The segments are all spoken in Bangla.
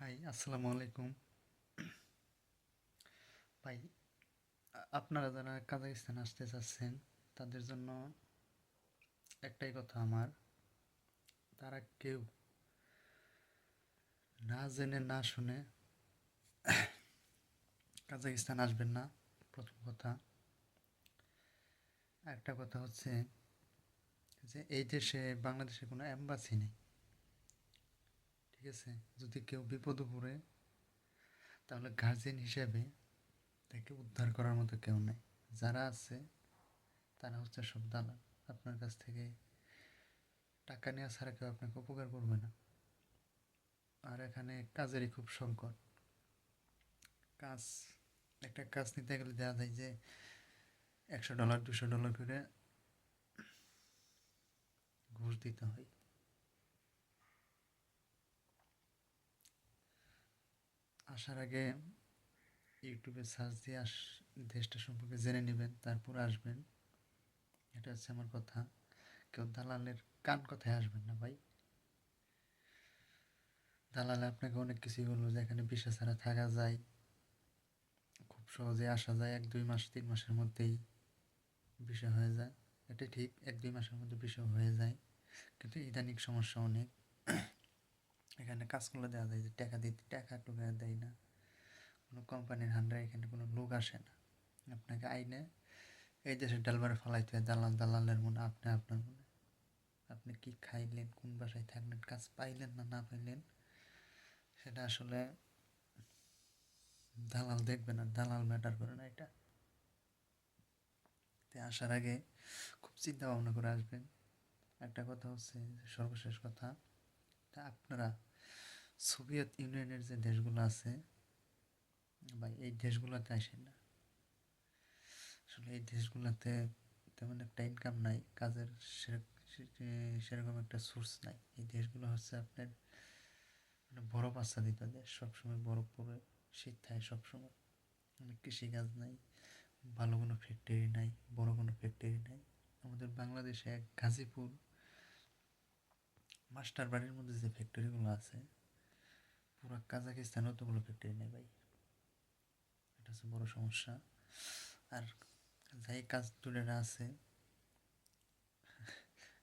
হাই, আসসালামু আলাইকুম। ভাই, আপনারা যারা কাজাকিস্তান আসতে চাচ্ছেন তাদের জন্য একটাই কথা আমার, তারা কেউ না জেনে না শুনে কাজাকিস্তান আসবেন না। প্রথম কথা। একটা কথা হচ্ছে যে এই দেশে বাংলাদেশে কোনো এম্বাসি নেই, ঠিক আছে? যদি কেউ বিপদে পড়ে তাহলে গার্জিয়ান হিসেবে তাকে উদ্ধার করার মতো কেউ নেই। যারা আছে তারা হচ্ছে সব দালাল। আপনার কাছ থেকে টাকা নেওয়া ছাড়া কেউ আপনাকে উপকার করবে না। আর এখানে কাজেরই খুব সংকট। কাজ, একটা কাজ নিতে গেলে দেখা যায় যে $100 $200 করে ঘুষ দিতে হয়। আসার আগে ইউটিউবে সার্চ দিয়ে দেশটা সম্পর্কে জেনে নেবেন, তারপর আসবেন। এটা হচ্ছে আমার কথা। কেউ দালালের কান কথায় আসবেন না ভাই। দালালে আপনাকে অনেক কিছুই বলবো যে এখানে ভিসা ছাড়া থাকা যায়, খুব সহজে আসা যায়, 1 2 মাস 3 মাসের মধ্যেই ভিসা হয়ে যায়। এটা ঠিক, 1 2 মাসের মধ্যে ভিসা হয়ে যায়, কিন্তু ইদানিং সমস্যা অনেক। এখানে কাজ করলে দেখা যায় যে টাকা দিতে টাকা টুকা দেয় না, কোনো কোম্পানির হান্ডারে এখানে কোনো লোক আসে না। আপনাকে আইনে এই দেশের ডালবারে ফালাইতে হয় দালাল দালালের মনে, আপনি আপনার মনে। আপনি কি খাইলেন, কোন বাসায় থাকলেন, কাজ পাইলেন না না পাইলেন, সেটা আসলে দালাল দেখবে না, দালাল ম্যাটার করে না এটা। তাই আসার আগে খুব চিন্তা ভাবনা করে আসবেন। একটা কথা হচ্ছে যে সর্বশেষ কথা, তা আপনারা সোভিয়েত ইউনিয়নের যে দেশগুলো আছে ভাই, এই দেশগুলোতে আসেন না। আসলে এই দেশগুলোতে তেমন একটা ইনকাম নাই, কাজের সেরকম একটা সোর্স নাই। এই দেশগুলো হচ্ছে আপনার মানে বরফ আচ্ছাদিত দেশ, সবসময় বরফ পড়ে, শীত থাকে সবসময়। মানে কৃষিকাজ নাই, ভালো কোনো ফ্যাক্টরি নাই, বড় কোনো ফ্যাক্টরি নাই। আমাদের বাংলাদেশে এক গাজীপুর মাস্টার বাড়ির মধ্যে যে ফ্যাক্টরিগুলো আছে, পুরো কাজাকিস্তানে অতগুলো ফ্যাক্টরি নেই ভাই। এটা হচ্ছে বড় সমস্যা। আর যাই কাজ তুলেরা আছে,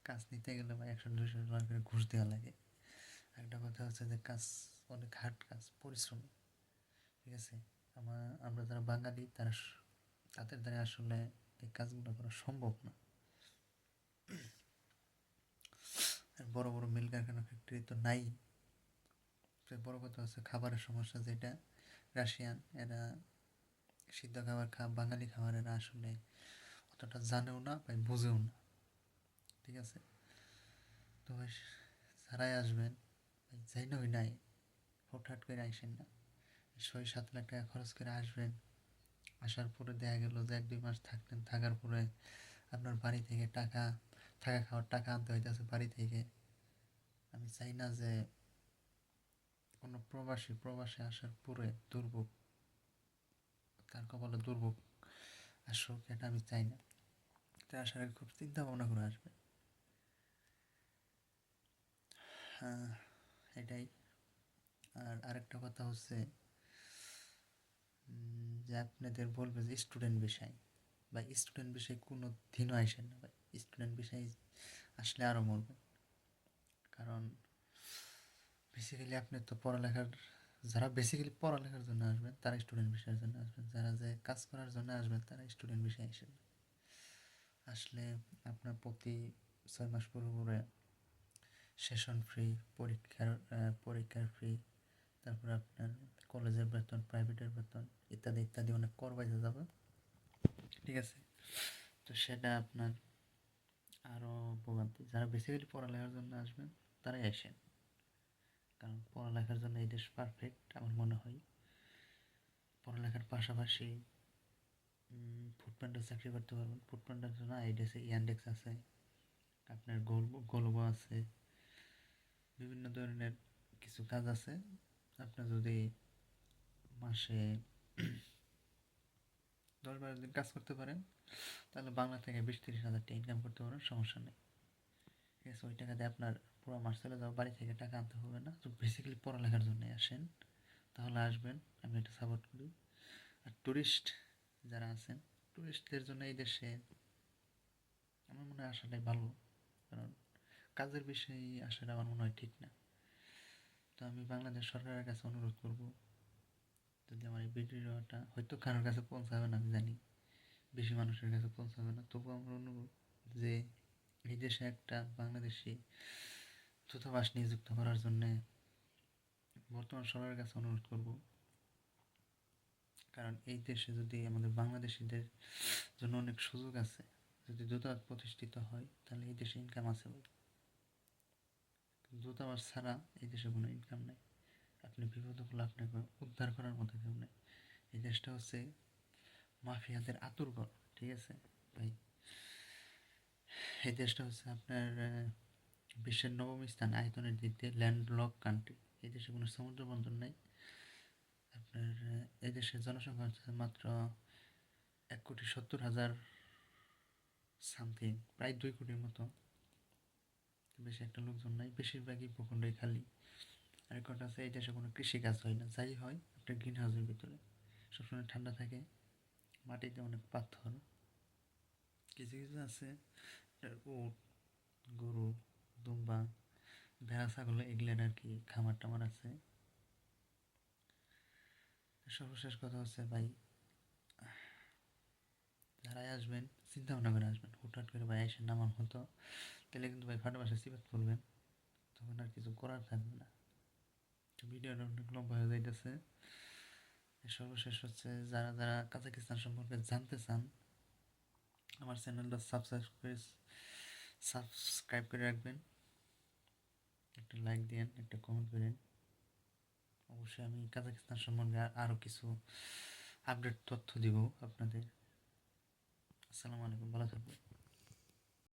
কাজ নিতে গেলে ভাই $100 $200 করে ঘুষ দেওয়া লাগে। একটা কথা হচ্ছে যে কাজ অনেক হার্ড কাজ, পরিশ্রমী, ঠিক আছে? আমরা যারা বাঙালি তারা তাদের দ্বারা আসলে এই কাজগুলো করা সম্ভব না। আর বড় বড় মিল কারখানা ফ্যাক্টরি তো নাই। তো বড় কথা হচ্ছে খাবারের সমস্যা, যেটা রাশিয়ান এরা সিদ্ধ খাবার বাঙালি খাবার এরা আসলে অতটা জানেও না বা বুঝেও না, ঠিক আছে? তো ভাই, যারাই আসবেন ভাই, যাই না ওই নাই, হুটহাট করে আইসেন না। 6 7 লাখ টাকা খরচ করে আসবেন। আসার পরে দেখা গেল যে 1 2 মাস থাকলেন, থাকার পরে আপনার বাড়ি থেকে টাকা, থাকা খাওয়ার টাকা আনতে হইতেছে বাড়ি থেকে। আমি চাই না যে কোনো প্রবাসী আসার পরে দুর্ভোগ, তার কপালে দুর্ভোগ আসুক, এটা আমি চাই না। তাই আসার আগে খুব চিন্তা ভাবনা করে আসবে। হ্যাঁ, এটাই। আর আরেকটা কথা হচ্ছে যে আপনাদের বলবে যে স্টুডেন্ট বিষয়, বা স্টুডেন্ট বিষয়ে কোনো দিনও আসেন না ভাই। স্টুডেন্ট বিষয়ে আসলে আরও মরবেন। কারণ বেসিক্যালি আপনি তো পড়ালেখার, যারা বেসিক্যালি পড়ালেখার জন্য আসবেন তারা স্টুডেন্ট বিষয়ের জন্য আসবেন, যারা যে কাজ করার জন্য আসবেন তারা স্টুডেন্ট বিষয়ে আসেন। আসলে আপনার প্রতি 6 মাস পরে পরে সেশন ফ্রি, পরীক্ষার ফ্রি, তারপরে আপনার কলেজের বেতন, প্রাইভেটের বেতন, ইত্যাদি ইত্যাদি অনেক কর বাইতে যাবে, ঠিক আছে? তো সেটা আপনার আরও ভোগান্তি। যারা বেসিক্যালি পড়ালেখার জন্য আসবেন তারাই আসেন, কারণ পড়ালেখার জন্য এই দেশ পারফেক্ট আমার মনে হয়। পড়ালেখার পাশাপাশি ফুডপ্যান্ডের চাকরি করতে পারবেন। ফুডপ্যান্ডের জন্য এই দেশে ইয়ান্ডেক্স আছে, আপনার গোলবো আছে, বিভিন্ন ধরনের কিছু কাজ আছে। আপনি যদি মাসে 10 12 দিন কাজ করতে পারেন, তাহলে বাংলা থেকে 20 30 হাজার টাকা ইনকাম করতে পারেন, সমস্যা নেই, ঠিক আছে? ওই টাকা দিয়ে আপনার পুরো মাস চলে যাবে, বাড়ি থেকে টাকা আনতে হবে না। তো বেসিক্যালি পড়ালেখার জন্য আসেন। তাহলে আসবেন, আমি এটা সাপোর্ট করি। আর ট্যুরিস্ট যারা আছেন, ট্যুরিস্টদের জন্য এই দেশে আমার মনে হয় আসাটাই ভালো, কারণ কাজের বিষয়ে আসাটা আমার মনে হয় ঠিক না। তো আমি বাংলাদেশ সরকারের কাছে অনুরোধ করব, যদি আমার এই ভিডিওটা হয়তো কারোর কাছে পৌঁছাবে না, আমি জানি বেশি মানুষের কাছে পৌঁছাবে না, তবুও আমার অনুরোধ যে এই দেশে একটা বাংলাদেশি দূতাবাস নিযুক্ত করার জন্য বর্তমান সরকারের কাছে অনুরোধ করব। কারণ এই দেশে যদি আমাদের বাংলাদেশিদের জন্য অনেক সুযোগ আছে, যদি দূতাবাস প্রতিষ্ঠিত হয় তাহলে এই দেশে ইনকাম আছে ভাই। দূতাবাস ছাড়া এই দেশে কোনো ইনকাম নেই, আপনি বিপদে পড়লে আপনাকে উদ্ধার করার মতো কেউ নেই। এই দেশটা হচ্ছে মাফিয়াদের আতুরঘর, ঠিক আছে ভাই। এই দেশটা হচ্ছে আপনার বিশ্বের নবম স্থান আয়তনের দিক দিয়ে, ল্যান্ডলক কান্ট্রি। এই দেশে কোনো সমুদ্র বন্দর নেই। আপনার এই দেশের জনসংখ্যা হচ্ছে মাত্র 1,70,000 সামথিং, প্রায় 2 কোটির মতো। বেশি একটা লোকজন নাই, বেশিরভাগই ভূখণ্ডই খালি। আর কথা আছে এই দেশে কোনো কৃষিকাজ হয় না, যাই হয় আপনার গ্রিন হাউসের ভিতরে, সবসময় ঠান্ডা থাকে, মাটিতে অনেক পাথর। কিছু কিছু আছে উট, গরু, দুম্বা, ভেড়া, ছাগল, এগুলোর আর কি খামার টামার আছে। সর্বশেষ কথা হচ্ছে ভাই, যারাই আসবেন চিন্তা ভাবনা করে আসবেন, হুটহাট করে ভাই এসে নামার হতো তাহলে কিন্তু ভাই ফাটাবাসে সিবাত করবেন, তখন আর কিছু করার থাকবে না। তো ভিডিওটা অনেক লম্বা হয়ে যাইতেছে। সর্বশেষ হচ্ছে যারা যারা কাজাকিস্তান সম্পর্কে জানতে চান, আমার চ্যানেলটা সাবস্ক্রাইব করে রাখবেন, একটা লাইক দিন, একটা কমেন্ট করেন। অবশ্যই আমি কাজাকিস্তান সম্বন্ধে আরও কিছু আপডেট তথ্য দিব আপনাদের। আসসালামু আলাইকুম, ভালো থাকবেন।